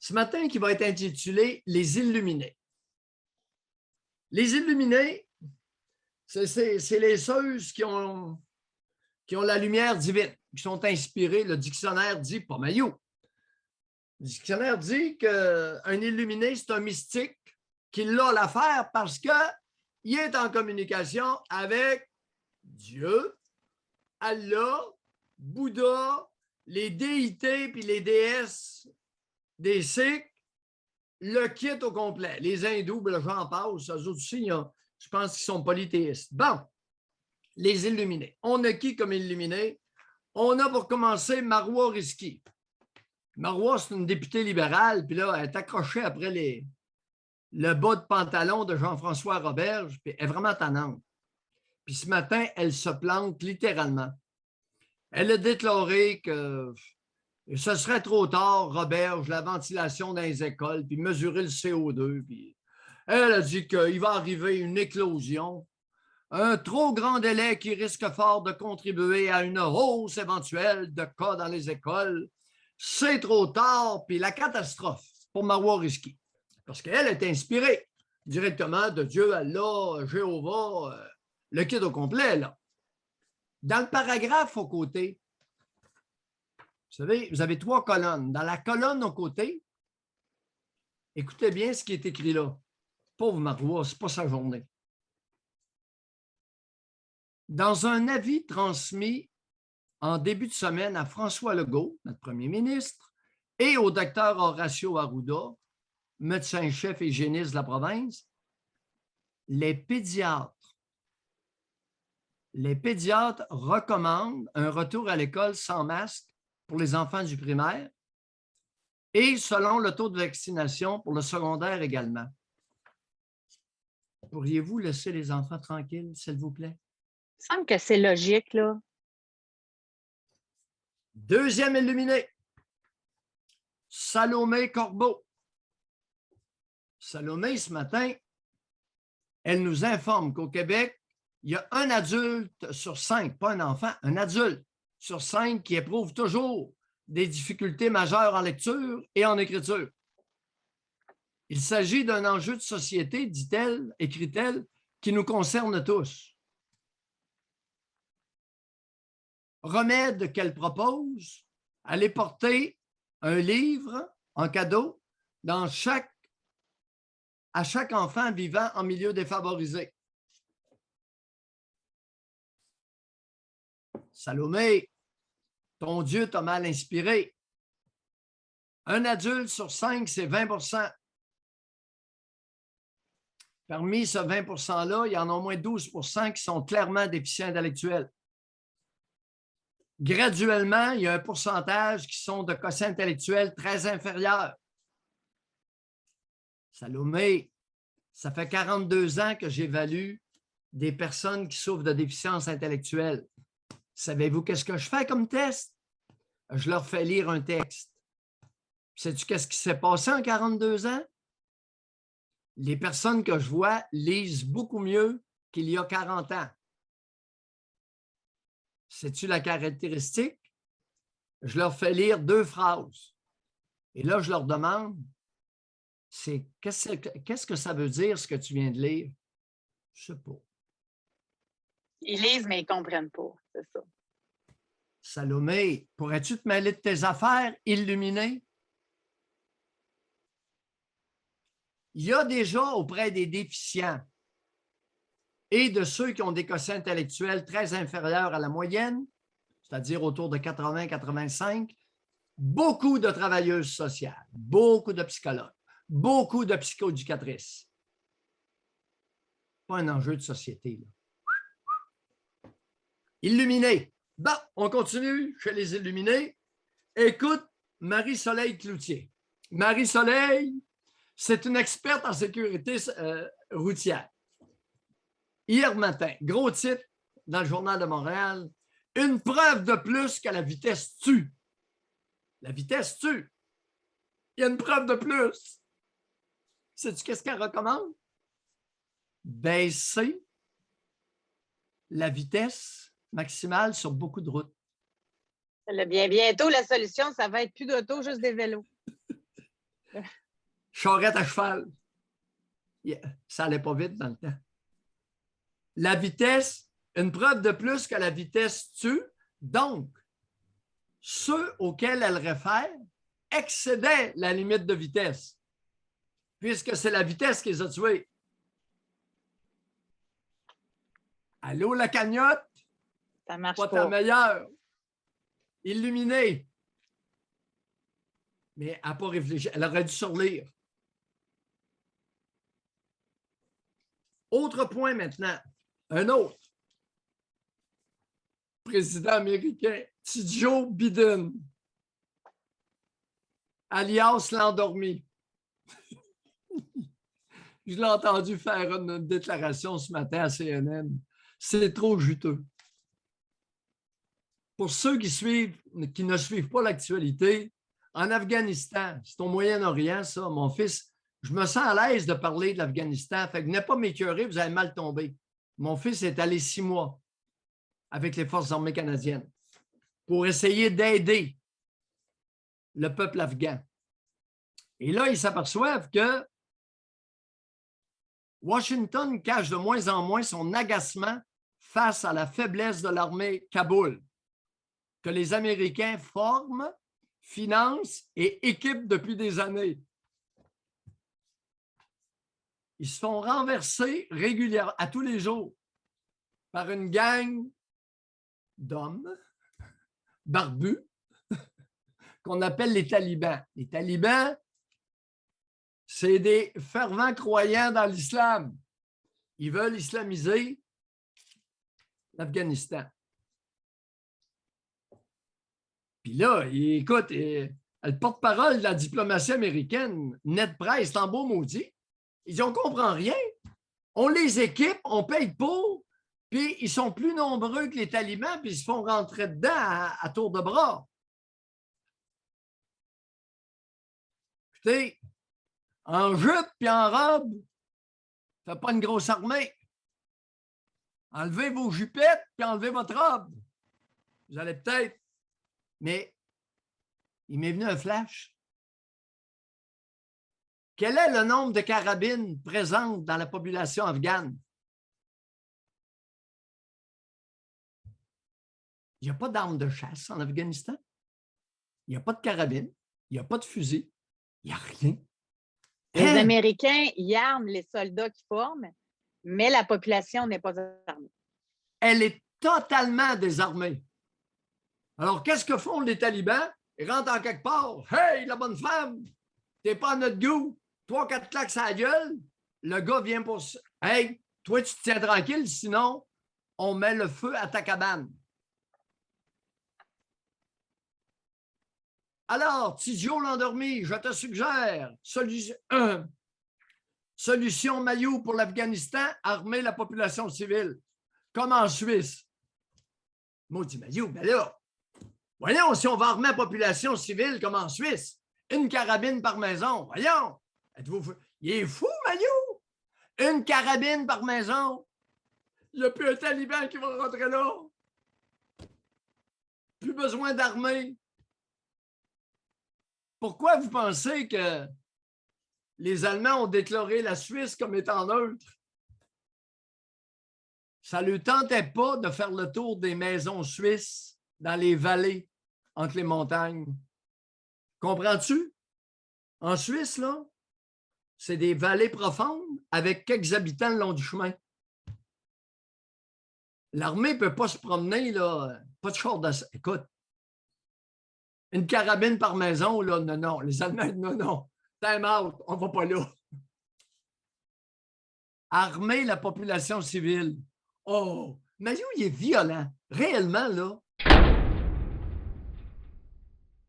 ce matin qui va être intitulé « Les Illuminés ». Les Illuminés, c'est les ceux qui ont la lumière divine, qui sont inspirés. Le dictionnaire dit, pas maillot, le dictionnaire dit qu'un illuminé, c'est un mystique qui l'a l'affaire parce qu'il est en communication avec Dieu, Allah, Bouddha, les déités puis les déesses des Sikhs, le kit au complet. Les hindous, ben, j'en passe, eux autres aussi, je pense qu'ils sont polythéistes. Bon, les illuminés. On a qui comme illuminé? On a pour commencer Marois Risky. Marois, c'est une députée libérale, puis là, elle est accrochée après le bas de pantalon de Jean-François Roberge, puis elle est vraiment tannante. Puis ce matin, elle se plante littéralement. Elle a déclaré que ce serait trop tard, Roberge, la ventilation dans les écoles, puis mesurer le CO2. Puis elle a dit qu'il va arriver une éclosion, un trop grand délai qui risque fort de contribuer à une hausse éventuelle de cas dans les écoles. C'est trop tard, puis la catastrophe pour Marois Risky. Parce qu'elle est inspirée directement de Dieu, Allah, Jéhovah, le kit au complet, là. Dans le paragraphe aux côtés, vous savez, vous avez 3 colonnes. Dans la colonne aux côtés, écoutez bien ce qui est écrit là. Pauvre Marois, ce n'est pas sa journée. Dans un avis transmis en début de semaine à François Legault, notre premier ministre, et au docteur Horacio Arruda, médecin-chef et hygiéniste de la province, les pédiatres recommandent un retour à l'école sans masque pour les enfants du primaire et selon le taux de vaccination pour le secondaire également. Pourriez-vous laisser les enfants tranquilles, s'il vous plaît? Il me semble que c'est logique, là. Deuxième illuminé, Salomé Corbeau. Salomé, ce matin, elle nous informe qu'au Québec, il y a un adulte sur 5, pas un enfant, un adulte sur 5 qui éprouve toujours des difficultés majeures en lecture et en écriture. Il s'agit d'un enjeu de société, dit-elle, écrit-elle, qui nous concerne tous. Remède qu'elle propose, aller porter un livre en cadeau à chaque enfant vivant en milieu défavorisé. Salomé, ton Dieu t'a mal inspiré. Un adulte sur 5, c'est 20 %. Parmi ce 20 %-là, il y en a au moins 12 % qui sont clairement déficients intellectuels. Graduellement, il y a un pourcentage qui sont de quotient intellectuel très inférieur. Salomé, ça fait 42 ans que j'évalue des personnes qui souffrent de déficience intellectuelle. Savez-vous qu'est-ce que je fais comme test? Je leur fais lire un texte. Sais-tu qu'est-ce qui s'est passé en 42 ans? Les personnes que je vois lisent beaucoup mieux qu'il y a 40 ans. Sais-tu la caractéristique? Je leur fais lire 2 phrases. Et là, je leur demande, qu'est-ce que ça veut dire, ce que tu viens de lire? Je ne sais pas. Ils lisent, mais ils ne comprennent pas, c'est ça. Salomé, pourrais-tu te mêler de tes affaires, illuminé? Il y a déjà auprès des déficients et de ceux qui ont des quotients intellectuels très inférieurs à la moyenne, c'est-à-dire autour de 80-85, beaucoup de travailleuses sociales, beaucoup de psychologues, beaucoup de psychoéducatrices. Pas un enjeu de société, là. Illuminé. Bon, on continue chez les illuminés. Écoute Marie-Soleil Cloutier. Marie-Soleil, c'est une experte en sécurité routière. Hier matin, gros titre dans le Journal de Montréal, une preuve de plus que la vitesse tue. La vitesse tue. Il y a une preuve de plus. Sais-tu qu'est-ce qu'elle recommande? Baisser la vitesse maximale sur beaucoup de routes. Bientôt, la solution, ça va être plus d'auto, juste des vélos. Charrette à cheval. Ça n'allait pas vite dans le temps. La vitesse, une preuve de plus que la vitesse tue. Donc, ceux auxquels elle réfère excédaient la limite de vitesse, puisque c'est la vitesse qui les a tués. Allô, la cagnotte? Ça marche Pas pas. ta meilleure. Illuminée. Mais elle n'a pas réfléchi. Elle aurait dû surlire. Autre point maintenant. Un autre. Président américain, Joe Biden, alias l'endormi. Je l'ai entendu faire une déclaration ce matin à CNN. C'est trop juteux. Pour ceux qui ne suivent pas l'actualité, en Afghanistan, c'est au Moyen-Orient, ça, mon fils, je me sens à l'aise de parler de l'Afghanistan. Fait que venez pas m'écœurer, vous allez mal tomber. Mon fils est allé 6 mois avec les Forces armées canadiennes pour essayer d'aider le peuple afghan. Et là, ils s'aperçoivent que Washington cache de moins en moins son agacement face à la faiblesse de l'armée Kaboul, que les Américains forment, financent et équipent depuis des années. Ils se font renverser régulièrement, à tous les jours, par une gang d'hommes barbus qu'on appelle les talibans. Les talibans, c'est des fervents croyants dans l'islam. Ils veulent islamiser l'Afghanistan. Puis là, écoute, le porte-parole de la diplomatie américaine, Ned Price, c'est en beau maudit. Ils disent, on ne comprend rien. On les équipe, on paye pour, puis ils sont plus nombreux que les talibans, puis ils se font rentrer dedans à tour de bras. Écoutez, en jupe puis en robe, ça fait pas une grosse armée. Enlevez vos jupettes puis enlevez votre robe. Vous allez peut-être... Mais il m'est venu un flash. Quel est le nombre de carabines présentes dans la population afghane? Il n'y a pas d'armes de chasse en Afghanistan. Il n'y a pas de carabines. Il n'y a pas de fusil. Il n'y a rien. Les Américains, ils arment les soldats qui forment, mais la population n'est pas armée. Elle est totalement désarmée. Alors, qu'est-ce que font les talibans? Ils rentrent en quelque part. « Hey, la bonne femme, t'es pas à notre goût. 3-4 claques à la gueule. » Le gars vient pour... « Hey, toi, tu te tiens tranquille, sinon, on met le feu à ta cabane. » Alors, Tidjo l'endormi, je te suggère, solution Maillot pour l'Afghanistan, armer la population civile, comme en Suisse. Moi, je dis, Maillot, ben là, voyons, si on va armer la population civile comme en Suisse, une carabine par maison, voyons, êtes-vous fou? Il est fou, Maillot! Une carabine par maison. Il n'y a plus un taliban qui va rentrer là. Plus besoin d'armée. Pourquoi vous pensez que les Allemands ont déclaré la Suisse comme étant neutre? Ça ne leur tentait pas de faire le tour des maisons suisses dans les vallées entre les montagnes. Comprends-tu? En Suisse, là, c'est des vallées profondes avec quelques habitants le long du chemin. L'armée ne peut pas se promener, là, pas de char de... Écoute, une carabine par maison, là, non, non. Les Allemands, non, non. Time out, on ne va pas là. Armer la population civile. Oh, Maillot, il est violent. Réellement, là.